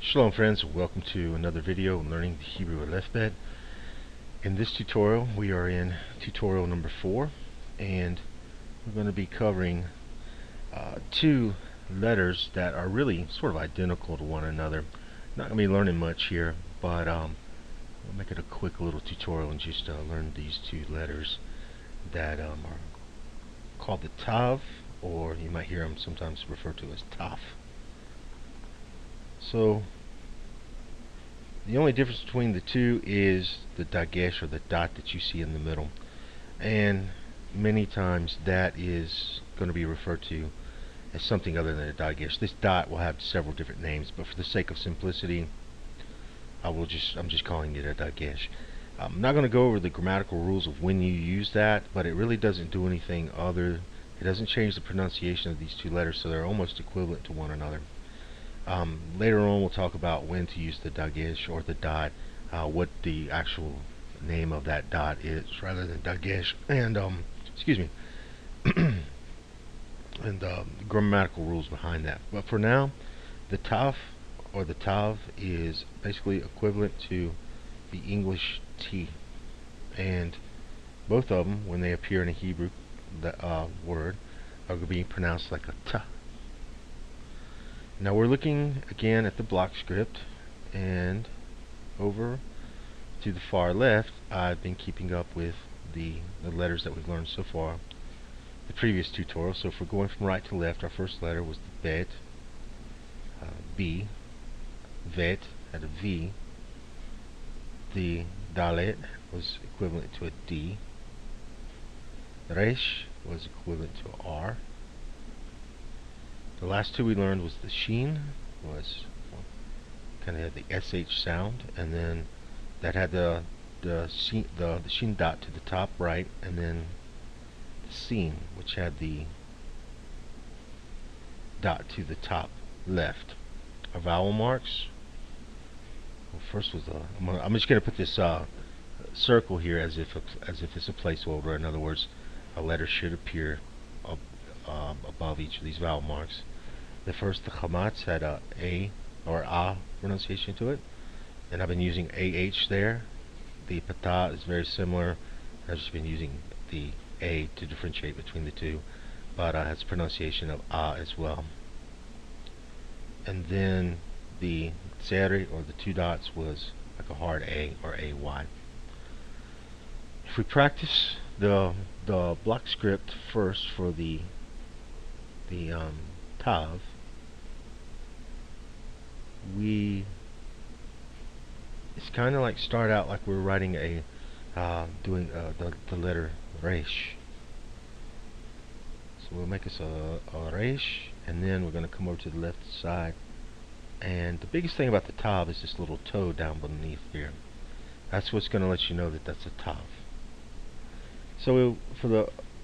Shalom friends, welcome to another video on learning the Hebrew Alef-Bet. In this tutorial we are in tutorial number 4 and we're going to be covering two letters that are really sort of identical to one another. Not going to be learning much here, but we'll make it a quick little tutorial and just learn these two letters that are called the Tav, or you might hear them sometimes referred to as Taf. So the only difference between the two is the dagesh, or the dot that you see in the middle, and many times that is going to be referred to as something other than a dagesh. This dot will have several different names, but for the sake of simplicity I'm just calling it a dagesh. I'm not going to go over the grammatical rules of when you use that, but it really doesn't do anything it doesn't change the pronunciation of these two letters, so they're almost equivalent to one another. Later on we'll talk about when to use the dagesh or the dot, what the actual name of that dot is rather than dagesh, and excuse me, and the grammatical rules behind that. But for now, the taf or the tav is basically equivalent to the English T, and both of them, when they appear in a Hebrew word, are going to be pronounced like a ta. Now we're looking again at the block script, and over to the far left I've been keeping up with the letters that we've learned so far the previous tutorial. So if we're going from right to left, our first letter was the bet, B. Vet had a V. The dalet was equivalent to a D. Resh was equivalent to a R. The last two we learned was the sheen, was kind of had the sh sound, and then that had the sheen dot to the top right, and then the seen, which had the dot to the top left. Our vowel marks. Well, first was I'm just going to put this circle here as if it's a placeholder. In other words, a letter should appear above each of these vowel marks. The first, the chamatz, had a or a pronunciation to it, and I've been using AH there. The patah is very similar. I've just been using the A to differentiate between the two, but has pronunciation of a as well. And then the tseri, or the two dots, was like a hard A or AY. If we practice the block script first for the tav, it's kind of like start out like we're writing a doing the letter resh. So we'll make us a resh, and then we're going to come over to the left side, and the biggest thing about the tav is this little toe down beneath here. That's what's going to let you know that that's a tav. So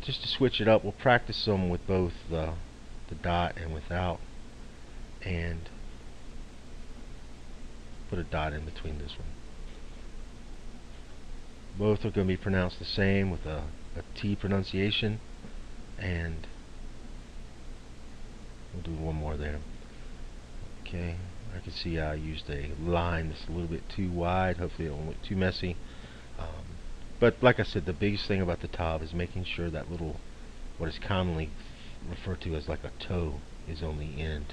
just to switch it up, we'll practice some with both the dot and without, and put a dot in between this one. Both are going to be pronounced the same with a T pronunciation, and we'll do one more there. Okay, I can see I used a line that's a little bit too wide. Hopefully it won't look too messy. But like I said, the biggest thing about the tav is making sure that little, what is commonly referred to as like a toe, is on the end.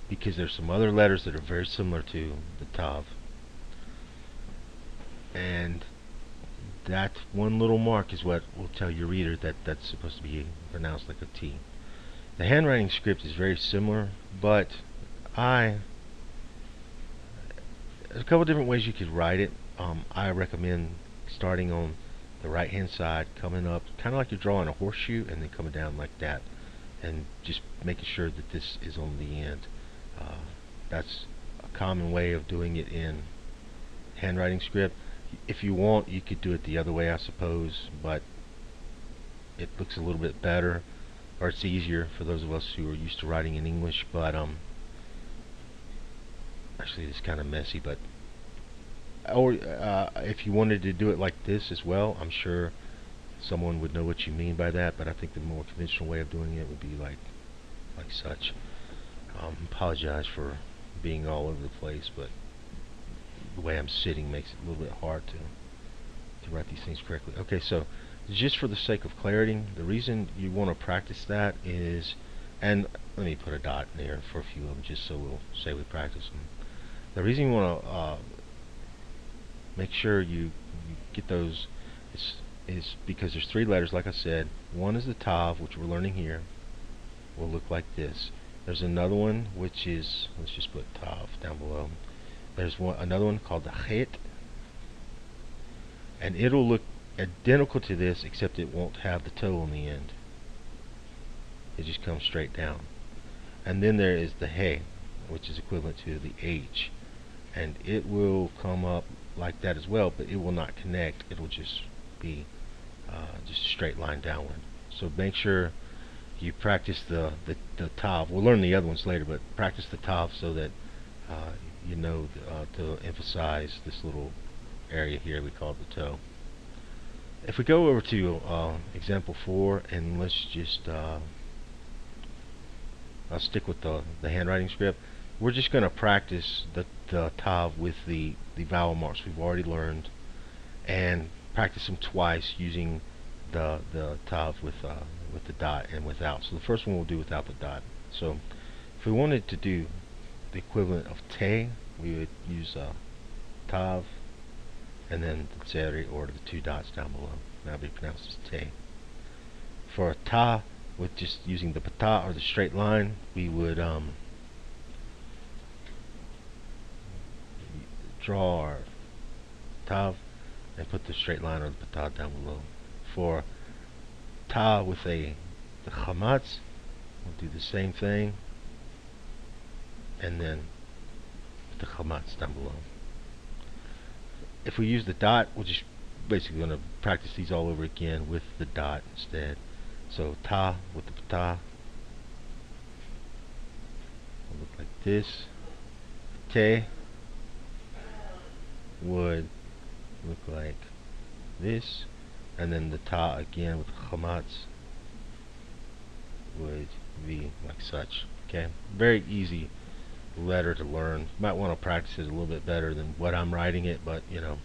Because there's some other letters that are very similar to the tav, and that one little mark is what will tell your reader that that's supposed to be pronounced like a T. The handwriting script is very similar, but there's a couple different ways you could write it. I recommend starting on the right hand side, coming up kind of like you're drawing a horseshoe, and then coming down like that, and just making sure that this is on the end. That's a common way of doing it in handwriting script. If you want, you could do it the other way, I suppose, but it looks a little bit better, or it's easier for those of us who are used to writing in English. But actually it's kind of messy, but if you wanted to do it like this as well, I'm sure someone would know what you mean by that, but I think the more conventional way of doing it would be like such. Apologize for being all over the place, but the way I'm sitting makes it a little bit hard to write these things correctly. Okay, so just for the sake of clarity, the reason you want to practice that is, and let me put a dot in there for a few of them just so we'll say we practice them. The reason you want to make sure you get those is because there's three letters, like I said. One is the tav, which we're learning here, will look like this. There's another one which is, let's just put tav down below. There's another one called the het, and it'll look identical to this except it won't have the toe on the end. It just comes straight down. And then there is the he, which is equivalent to the h, and it will come up like that as well, but it will not connect. It'll just be just a straight line downward. So make sure you practice the tav. We'll learn the other ones later, but practice the tav so that you know to emphasize this little area here we call the toe. If we go over to example 4, and let's just I'll stick with the handwriting script. We're just going to practice the tav with the vowel marks we've already learned, and practice them twice using the tav with the dot and without. So the first one we'll do without the dot. So if we wanted to do the equivalent of te, we would use tav and then the tseri, or the two dots down below. That would be pronounced as te. For a ta, with just using the pata or the straight line, we would draw our tav and put the straight line or the pata down below. For ta with the chamatz, we'll do the same thing, and then the chamatz down below. If we use the dot, we're just basically going to practice these all over again with the dot instead. So ta with the pata will look like this. Te would look like this, and then the ta again with the chamatz would be like such. Okay, very easy letter to learn. You might want to practice it a little bit better than what I'm writing it, but you know.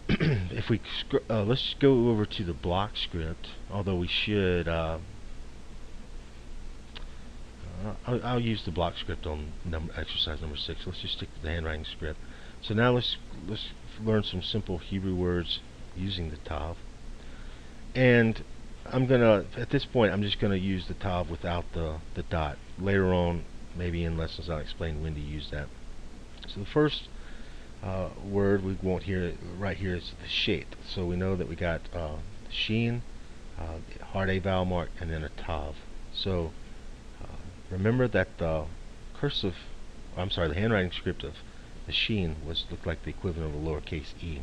If we let's go over to the block script. Although we should, I'll use the block script on exercise number 6. Let's just stick to the handwriting script. So now let's learn some simple Hebrew words using the tav. And I'm gonna, at this point, I'm just gonna use the tav without the dot. Later on, maybe in lessons, I'll explain when to use that. So the first word we want here, right here, is the shet. So we know that we got the sheen, hard A vowel mark, and then a tav. So remember that the cursive, I'm sorry, the handwriting script of the sheen looked like the equivalent of a lowercase e.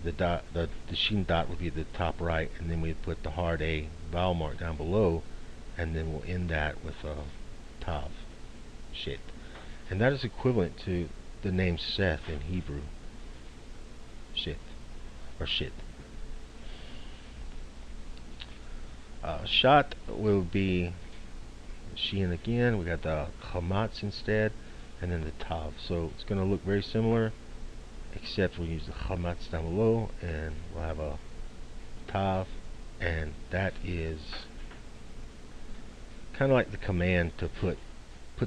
The dot, the sheen dot would be the top right, and then we'd put the hard A vowel mark down below, and then we'll end that with a tav, shet. And that is equivalent to the name Seth in Hebrew. Shet, or shit. Shot will be sheen again. We got the chamatz instead, and then the tav. So it's going to look very similar, except we'll use the chamatz down below, and we'll have a tav, and that is kind of like the command to put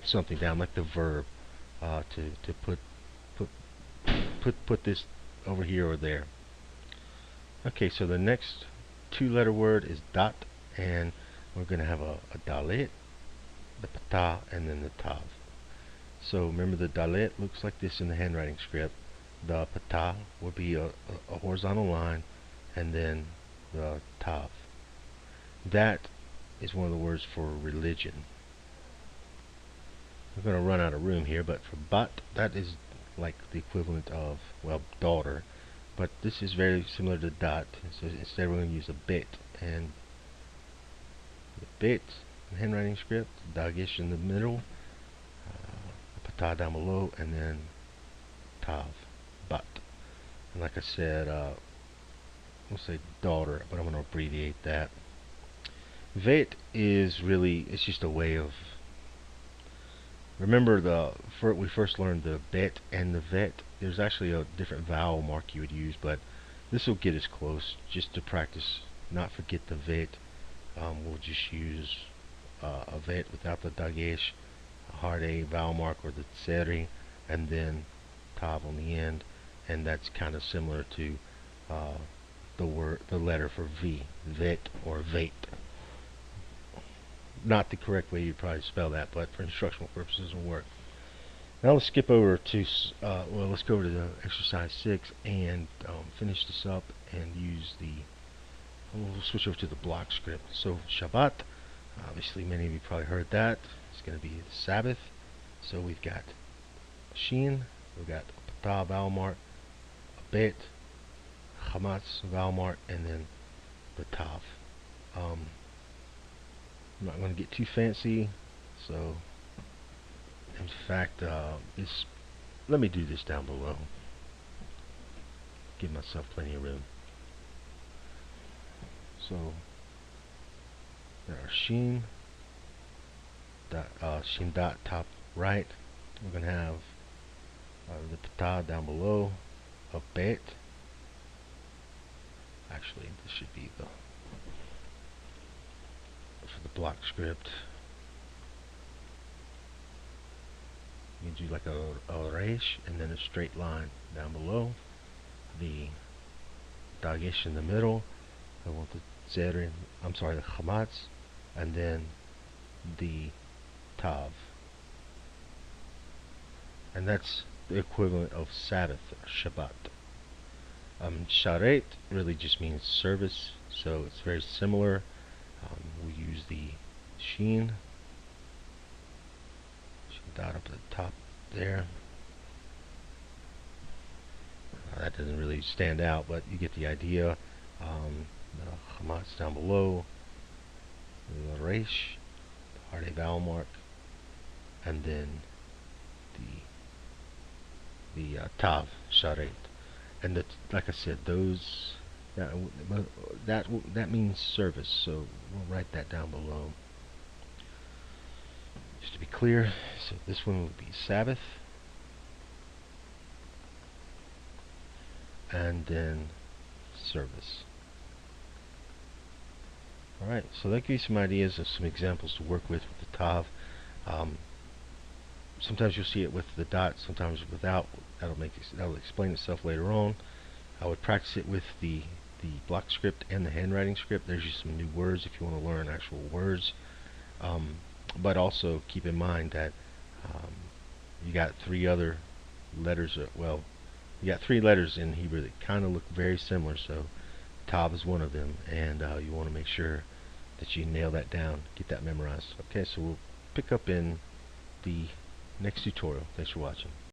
something down, like the verb. To put this over here or there. Okay, so the next two-letter word is dot, and we're going to have a dalet, the pata, and then the tav. So remember, the dalet looks like this in the handwriting script. The pata will be a horizontal line, and then the tav. That is one of the words for religion. We're going to run out of room here, but for bat, that is like the equivalent of, well, daughter, but this is very similar to dot. So instead we're going to use a bet, and the bet, the handwriting script, dagish in the middle, pata down below, and then tav, bat. And like I said, we'll say daughter, but I'm going to abbreviate that. Vet is really, it's just a way of remember we first learned the bet and the vet. There's actually a different vowel mark you would use, but this will get us close just to practice. Not forget the vet. We'll just use a vet without the dagesh, a hard A vowel mark, or the tseri, and then tav on the end, and that's kind of similar to the letter for V, vet or vate. Not the correct way you'd probably spell that, but for instructional purposes it'll work. Now let's skip over to let's go over to the exercise 6 and finish this up and use we'll switch over to the block script. So Shabbat, obviously many of you probably heard that. It's going to be the Sabbath. So we've got Shin, we've got Patah vowel mark, a Bet, Chamatz vowel mark, and then the Tav. I'm not going to get too fancy, so in fact, let me do this down below. Give myself plenty of room. So there are Shin dot top right. We're going to have the Patah down below, a Bet. Actually, this should be for the block script. You do like a resh and then a straight line down below. The dagesh in the middle. I want the zer, I'm sorry, the chamatz, and then the tav. And that's the equivalent of Sabbath or Shabbat. Sharet really just means service, so it's very similar. We use the Shin dot up at the top there. That doesn't really stand out, but you get the idea. The Hamatz down below, the Resh, the hard A vowel mark, and then the Tav, Sharet. And like I said, those that means service, so we'll write that down below. Just to be clear, so this one would be Sabbath, and then service. Alright, so that gives you some ideas of some examples to work with the Tav. Sometimes you'll see it with the dot, sometimes without. That'll explain itself later on. I would practice it with the block script and the handwriting script. There's just some new words if you want to learn actual words. But also keep in mind that you got three other letters. You got three letters in Hebrew that kind of look very similar. So Tav is one of them, and you want to make sure that you nail that down, get that memorized. Okay, so we'll pick up in the next tutorial. Thanks for watching.